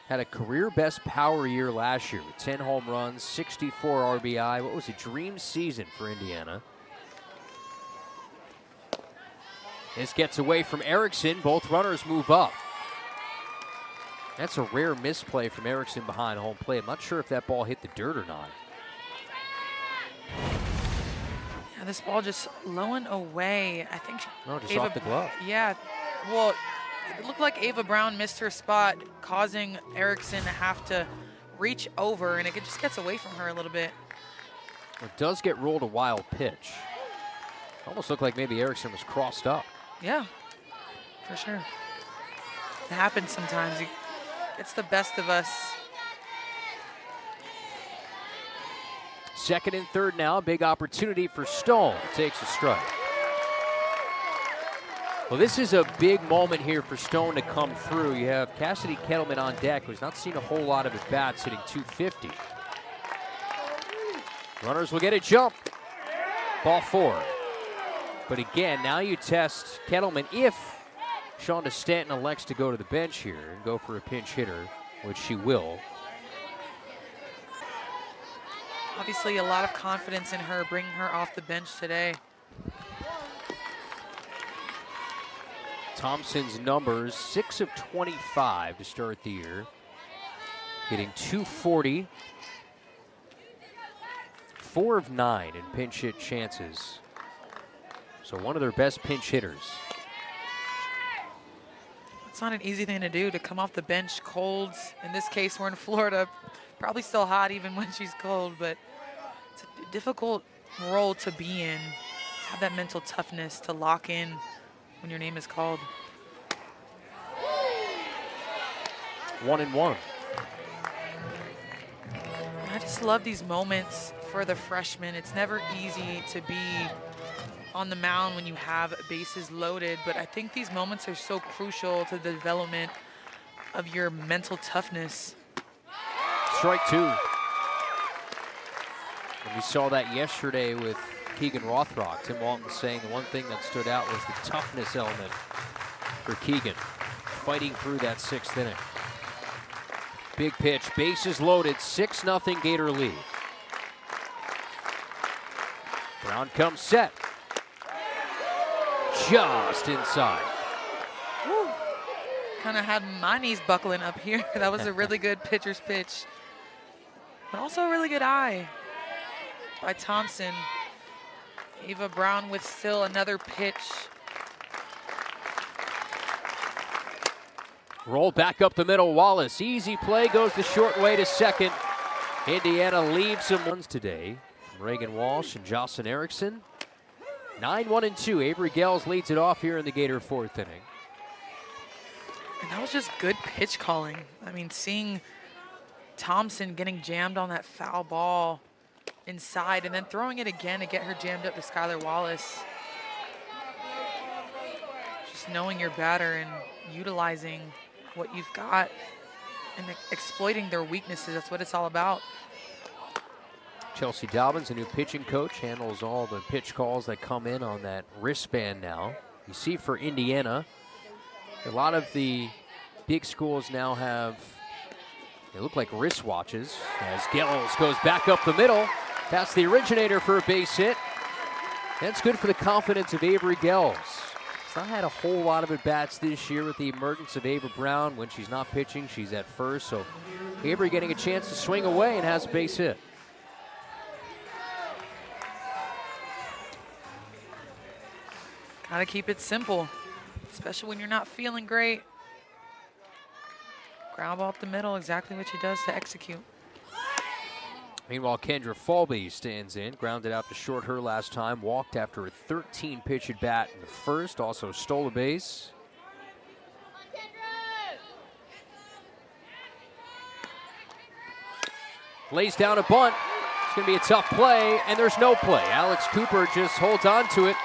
Had a career best power year last year with 10 home runs, 64 RBI. What was a dream season for Indiana? This gets away from Erickson. Both runners move up. That's a rare misplay from Erickson behind home plate. I'm not sure if that ball hit the dirt or not. Yeah, this ball just lowing away. I think. No, just off the glove. Yeah, well, it looked like Ava Brown missed her spot, causing Erickson to have to reach over, and it just gets away from her a little bit. It does get ruled a wild pitch. Almost looked like maybe Erickson was crossed up. Yeah, for sure. It happens sometimes. It's the best of us. Second and third now. Big opportunity for Stone. Takes a strike. Well, this is a big moment here for Stone to come through. You have Cassidy Kettleman on deck, who's not seen a whole lot of at-bats, hitting .250. Runners will get a jump. Ball 4. But again, now you test Kettleman if Shonda Stanton elects to go to the bench here and go for a pinch hitter, which she will. Obviously, a lot of confidence in her, bringing her off the bench today. Thompson's numbers, 6 of 25 to start the year. Hitting .240. 4 of 9 in pinch hit chances. So one of their best pinch hitters. It's not an easy thing to do, to come off the bench cold. In this case, we're in Florida. Probably still hot even when she's cold, but it's a difficult role to be in. Have that mental toughness to lock in when your name is called. 1-1. I just love these moments for the freshmen. It's never easy to be on the mound when you have bases loaded, but I think these moments are so crucial to the development of your mental toughness. Strike 2. And we saw that yesterday with Keegan Rothrock. Tim Walton saying the one thing that stood out was the toughness element for Keegan, fighting through that 6th inning. Big pitch, bases loaded, 6-0 Gator lead. Brown comes set. Just inside. Kind of had my knees buckling up here. That was a really good pitcher's pitch, but also a really good eye by Thompson. Ava Brown with still another pitch. Roll back up the middle, Wallace. Easy play, goes the short way to second. Indiana leaves some runs today from Reagan Walsh and Jocelyn Erickson. 9-1-2. Avery Gels leads it off here in the Gator 4th inning. And that was just good pitch calling. I mean, seeing Thompson getting jammed on that foul ball inside and then throwing it again to get her jammed up to Skylar Wallace. Just knowing your batter and utilizing what you've got and exploiting their weaknesses. That's what it's all about. Chelsea Dobbins, a new pitching coach, handles all the pitch calls that come in on that wristband now. You see for Indiana, a lot of the big schools now have, they look like wristwatches, as Gels goes back up the middle. That's the originator for a base hit. That's good for the confidence of Avery Gels. She's not had a whole lot of at-bats this year with the emergence of Ava Brown. When she's not pitching, she's at first. So Avery getting a chance to swing away and has a base hit. Gotta keep it simple, especially when you're not feeling great. Ground ball up the middle, exactly what she does to execute. Meanwhile, Kendra Falby stands in, grounded out to short her last time, walked after a 13-pitch at bat in the first, also stole a base. Lays down a bunt. It's going to be a tough play, and there's no play. Alex Cooper just holds on to it.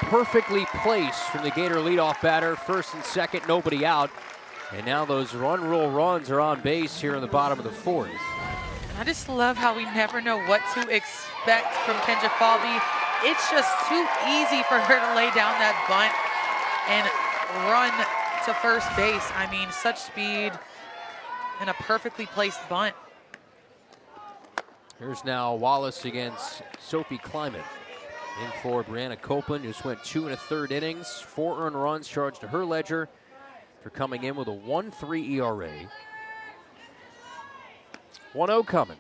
Perfectly placed from the Gator leadoff batter. First and second, nobody out. And now those run rule runs are on base here in the bottom of the 4th. I just love how we never know what to expect from Kendra Falby. It's just too easy for her to lay down that bunt and run to first base. I mean, such speed and a perfectly placed bunt. Here's now Wallace against Sophie Kleiman. In for Brianna Copeland, just went 2 1/3 innings, 4 earned runs charged to her ledger. They're coming in with a 1.3 ERA. 1-0 coming.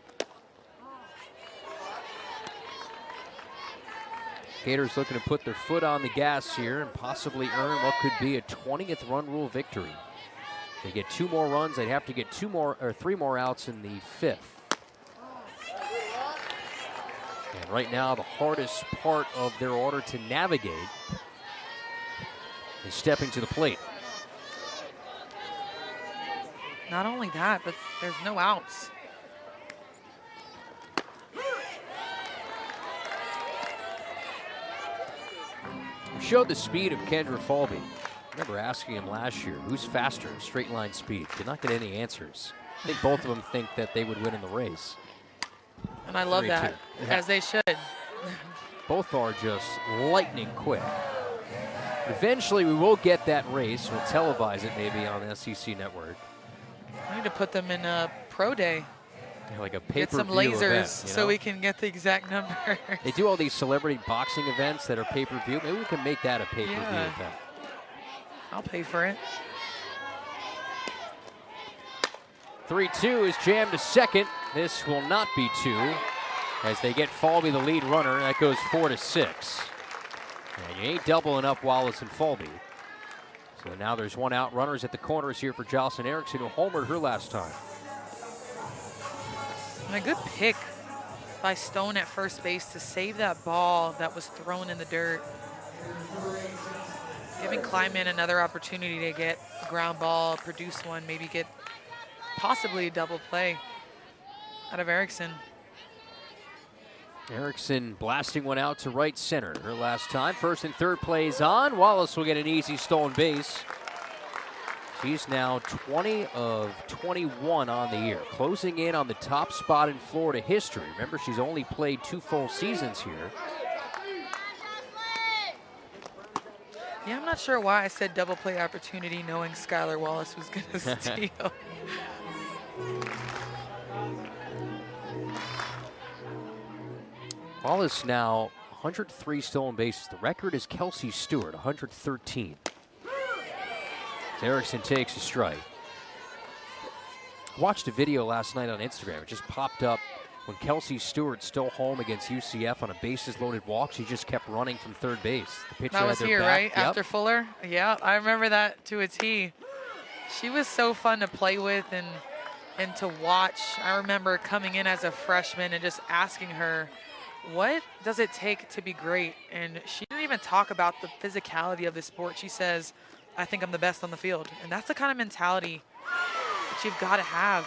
Gators looking to put their foot on the gas here and possibly earn what could be a 20th run rule victory. If they get 2 more runs, they'd have to get 3 more outs in the 5th. And right now, the hardest part of their order to navigate is stepping to the plate. Not only that, but there's no outs. We showed the speed of Kendra Falvey. I remember asking him last year, who's faster, straight line speed? Did not get any answers. I think both of them think that they would win in the race. And I love that, as they should. Both are just lightning quick. Eventually, we will get that race. We'll televise it maybe on the SEC Network. I need to put them in a pro day. Like a pay-per-view Get some lasers event, so we can get the exact number. They do all these celebrity boxing events that are pay-per-view. Maybe we can make that a pay-per-view event. I'll pay for it. 3-2 is jammed to second. This will not be 2 as they get Falvey the lead runner. That goes 4-6. And you ain't doubling up Wallace and Falvey. So now there's 1 out. Runners at the corners here for Jocelyn Erickson, who homered her last time. And a good pick by Stone at first base to save that ball that was thrown in the dirt. Giving Kleiman another opportunity to get a ground ball, produce one, maybe get possibly a double play out of Erickson. Erickson blasting one out to right center. Her last time. First and third plays on. Wallace will get an easy stolen base. She's now 20 of 21 on the year, closing in on the top spot in Florida history. Remember, she's only played 2 full seasons here. Yeah, I'm not sure why I said double play opportunity knowing Skylar Wallace was going to steal. Wallace now 103 stolen bases. The record is Kelsey Stewart, 113. Erickson takes a strike. Watched a video last night on Instagram. It just popped up when Kelsey Stewart's still home against UCF on a bases-loaded walk. She just kept running from third base. The pitcher that was had their here, back. right? Yep. After Fuller? Yeah, I remember that to a T. She was so fun to play with and to watch. I remember coming in as a freshman and just asking her, what does it take to be great? And she didn't even talk about the physicality of the sport. She says, I think I'm the best on the field. And that's the kind of mentality that you've got to have.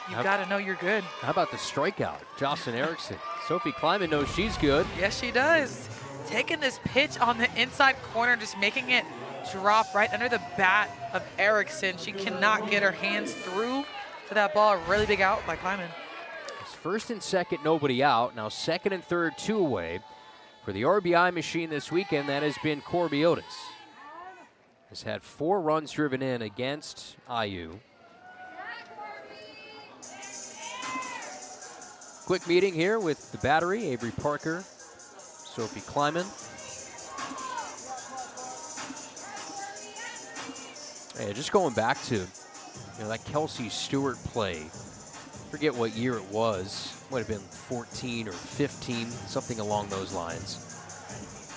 You've got to know you're good. How about the strikeout? Jocelyn Erickson. Sophie Kleiman knows she's good. Yes, she does. Taking this pitch on the inside corner, just making it drop right under the bat of Erickson. She cannot get her hands through to that ball. A really big out by Kleiman. It's first and second, nobody out. Now second and third, 2 away. For the RBI machine this weekend, that has been Corby Otis. Has had 4 runs driven in against IU. Quick meeting here with the battery, Avery Parker, Sophie Kleiman. Hey, just going back to that Kelsey Stewart play. Forget what year it was. Might have been 14 or 15, something along those lines.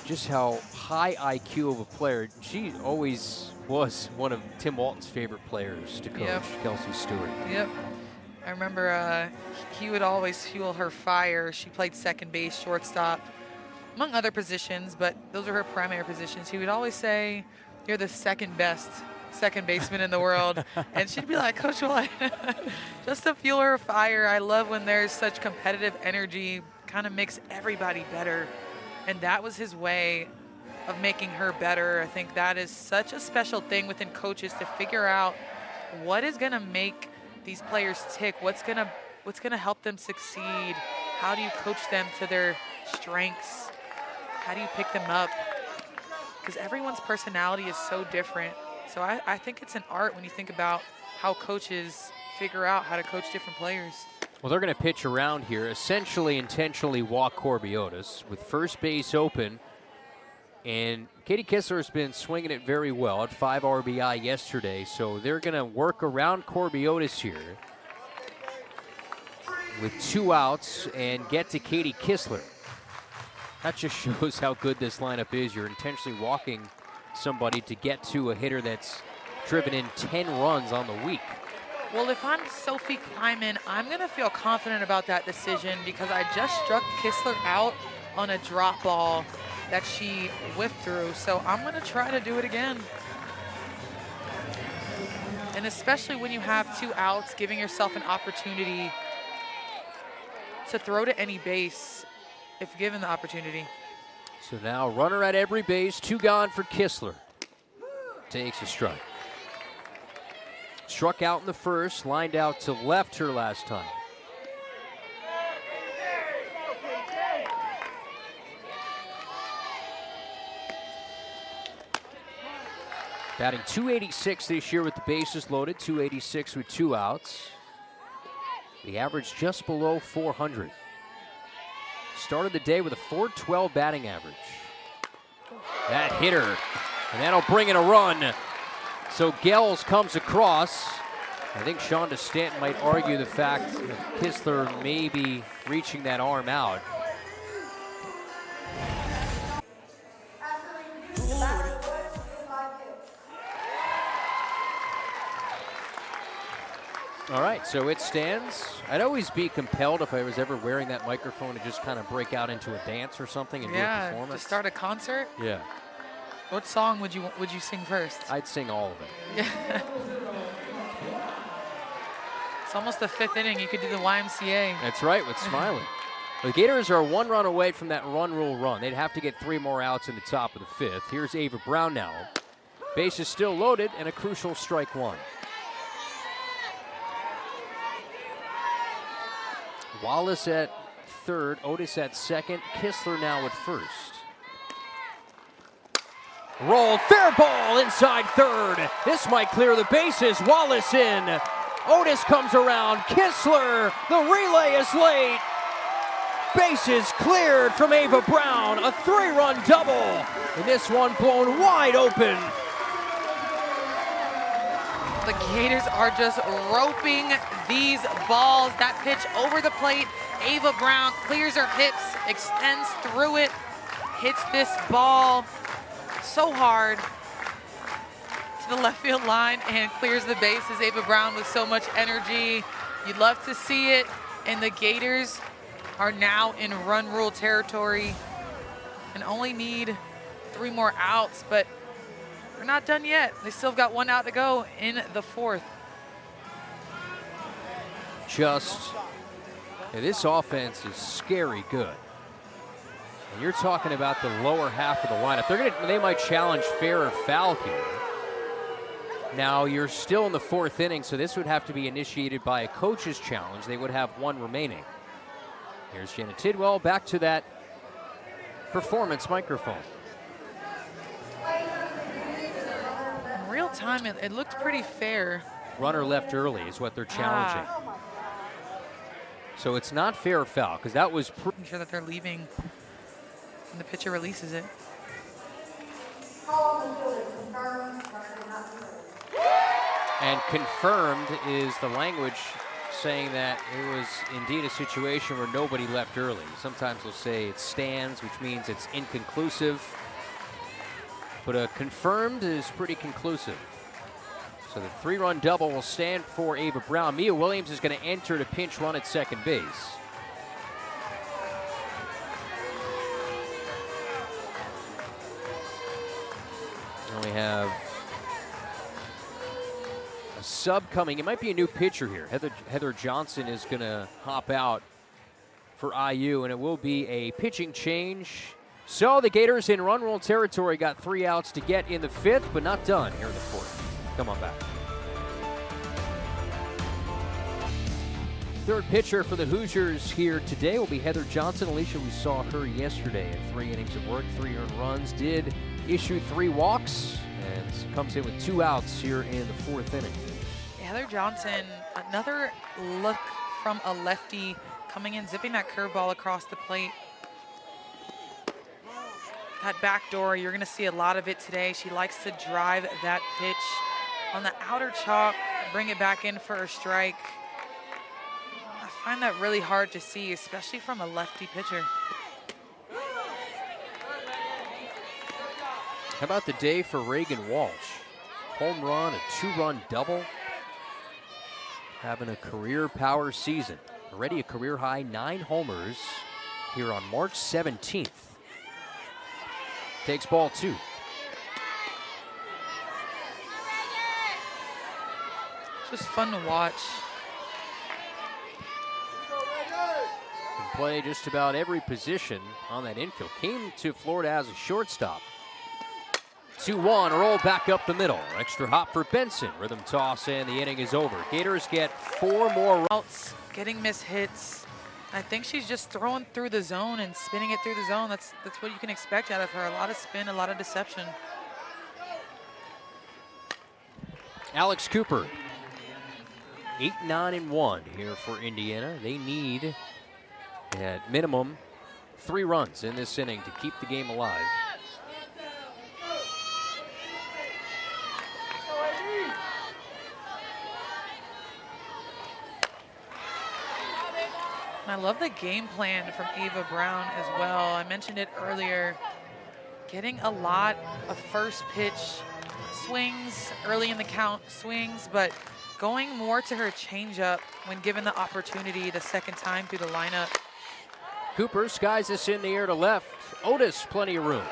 Just how high IQ of a player. She always was one of Tim Walton's favorite players to coach, Yep. Kelsey Stewart. Yep. I remember he would always fuel her fire. She played second base, shortstop, among other positions, but those are her primary positions. He would always say, you're the second best second baseman in the world. And she'd be like, Coach, what? Just to fuel her fire. I love when there's such competitive energy, kind of makes everybody better. And that was his way of making her better. I think that is such a special thing within coaches to figure out what is going to make these players tick, what's gonna help them succeed. How do you coach them to their strengths? How do you pick them up? Because everyone's personality is so different. So I think it's an art when you think about how coaches figure out how to coach different players. Well, they're going to pitch around here, essentially intentionally walk Corby Otis with first base open. And Katie Kissler has been swinging it very well at 5 RBI yesterday. So they're going to work around Corby Otis here with 2 outs and get to Katie Kissler. That just shows how good this lineup is. You're intentionally walking somebody to get to a hitter that's driven in 10 runs on the week. Well, if I'm Sophie Kleiman, I'm going to feel confident about that decision because I just struck Kissler out on a drop ball. that she whiffed through. So I'm going to try to do it again. And especially when you have 2 outs, giving yourself an opportunity to throw to any base if given the opportunity. So now runner at every base, 2 gone for Kistler. Takes a strike. Struck out in the first, lined out to left her last time. Batting .286 this year with the bases loaded, .286 with 2 outs. The average just below 400. Started the day with a .412 batting average. That hit her, and that'll bring in a run. So Gels comes across. I think Shonda Stanton might argue the fact that Kistler may be reaching that arm out. All right, so it stands. I'd always be compelled if I was ever wearing that microphone to just kind of break out into a dance or something and do a performance. To start a concert? Yeah. What song would you sing first? I'd sing all of it. Yeah. It's almost the 5th inning. You could do the YMCA. That's right, with Smiling. The Gators are 1 run away from that run rule run. They'd have to get 3 more outs in the top of the 5th. Here's Ava Brown now. Base is still loaded and a crucial strike 1. Wallace at third, Otis at second, Kistler now at first. Roll, fair ball inside third. This might clear the bases. Wallace in. Otis comes around. Kistler, the relay is late. Bases cleared from Ava Brown. A 3-run double. And this one blown wide open. The Gators are just roping these balls. That pitch over the plate. Ava Brown clears her hips, extends through it, hits this ball so hard to the left field line and clears the bases. Ava Brown with so much energy. You'd love to see it. And the Gators are now in run rule territory and only need 3 more outs, but they're not done yet. They still have got 1 out to go in the 4th. This offense is scary good. And you're talking about the lower half of the lineup. They might challenge fair or foul here. Now you're still in the 4th inning, so this would have to be initiated by a coach's challenge. They would have 1 remaining. Here's Jenna Tidwell back to that performance microphone. In real time, it looked pretty fair. Runner left early is what they're challenging. So it's not fair or foul, because that was... I'm sure that they're leaving when the pitcher releases it. And confirmed is the language saying that it was indeed a situation where nobody left early. Sometimes they'll say it stands, which means it's inconclusive. But a confirmed is pretty conclusive. So the 3-run double will stand for Ava Brown. Mia Williams is going to enter to pinch run at second base. And we have a sub coming. It might be a new pitcher here. Heather Johnson is going to hop out for IU, and it will be a pitching change. So the Gators in run rule territory got 3 outs to get in the 5th, but not done here in the 4th. Come on back. Third pitcher for the Hoosiers here today will be Heather Johnson. Alicia, we saw her yesterday in 3 innings of work, 3 earned runs, did issue 3 walks, and comes in with 2 outs here in the 4th inning. Heather Johnson, another look from a lefty coming in, zipping that curveball across the plate. That back door, you're going to see a lot of it today. She likes to drive that pitch on the outer chalk, bring it back in for a strike. I find that really hard to see, especially from a lefty pitcher. How about the day for Reagan Walsh? Home run, a 2-run double. Having a career power season. Already a career high 9 homers here on March 17th. takes ball 2. Just fun to watch. Can play just about every position on that infield. Came to Florida as a shortstop. 2-1, roll back up the middle. Extra hop for Benson. Rhythm toss, and the inning is over. Gators get 4 more Outs, getting missed hits. I think she's just throwing through the zone and spinning it through the zone. That's what you can expect out of her. A lot of spin, a lot of deception. Alex Cooper, 8-9-1 here for Indiana. They need at minimum 3 runs in this inning to keep the game alive. I love the game plan from Ava Brown as well. I mentioned it earlier. Getting a lot of first pitch swings, early in the count swings, but going more to her changeup when given the opportunity the second time through the lineup. Cooper skies this in the air to left. Otis, plenty of room.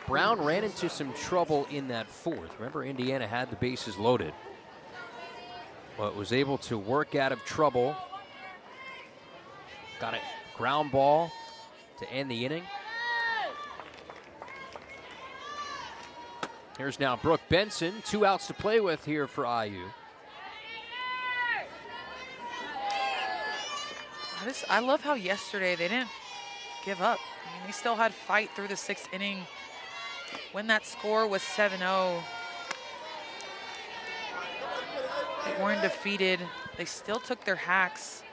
Brown ran into some trouble in that 4th. Remember, Indiana had the bases loaded, but was able to work out of trouble. Got a ground ball to end the inning. Here's now Brooke Benson. 2 outs to play with here for IU. I love how yesterday they didn't give up. I mean, they still had fight through the 6th inning. When that score was 7-0, they weren't defeated. They still took their hacks.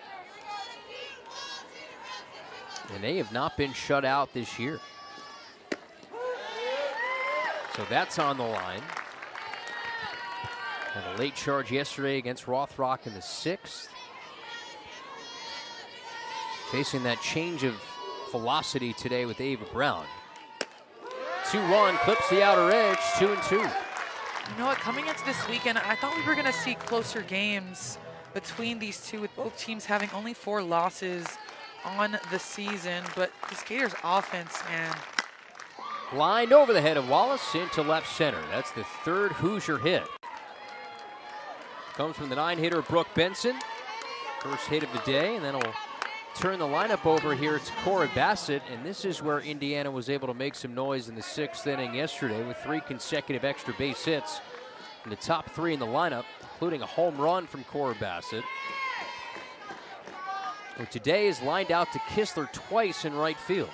And they have not been shut out this year. So that's on the line. Had a late charge yesterday against Rothrock in the 6th. Facing that change of velocity today with Ava Brown. 2-1, clips the outer edge, 2-2. You know what, coming into this weekend, I thought we were gonna see closer games between these two, with both teams having only 4 losses on the season, but this Gators offense, man. Lined over the head of Wallace into left center. That's the 3rd Hoosier hit. Comes from the 9-hitter Brooke Benson. First hit of the day, and then he'll turn the lineup over here to Cora Bassett, and this is where Indiana was able to make some noise in the 6th inning yesterday with 3 consecutive extra base hits in the top 3 in the lineup, including a home run from Cora Bassett, who today is lined out to Kistler twice in right field.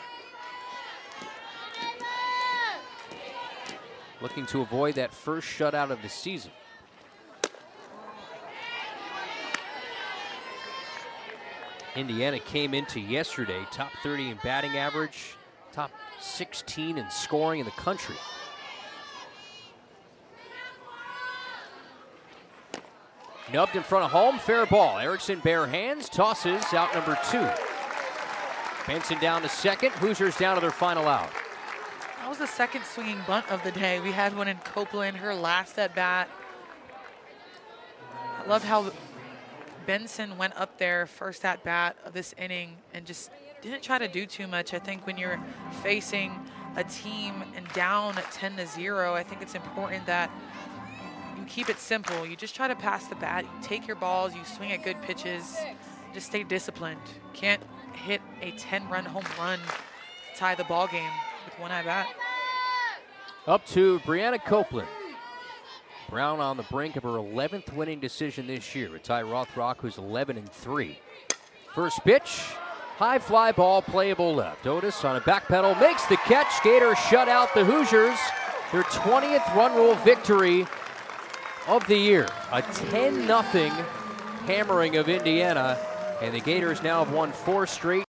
Looking to avoid that first shutout of the season. Indiana came into yesterday top 30 in batting average, top 16 in scoring in the country. Nubbed in front of home, fair ball. Erickson bare hands, tosses out number 2. Benson down to second, Hoosiers down to their final out. That was the 2nd swinging bunt of the day. We had one in Copeland, her last at bat. I love how Benson went up there first at bat of this inning and just didn't try to do too much. I think when you're facing a team and down 10-0, I think it's important that you keep it simple. You just try to pass the bat, you take your balls, you swing at good pitches, just stay disciplined. Can't hit a 10-run home run to tie the ball game with 1 at bat. Up to Brianna Copeland. Brown on the brink of her 11th winning decision this year with Ty Rothrock, who's 11-3. First pitch, high fly ball, playable left. Otis on a back pedal, makes the catch. Gators shut out the Hoosiers. Their 20th run rule victory of the year. A 10-0 hammering of Indiana, and the Gators now have won 4 straight.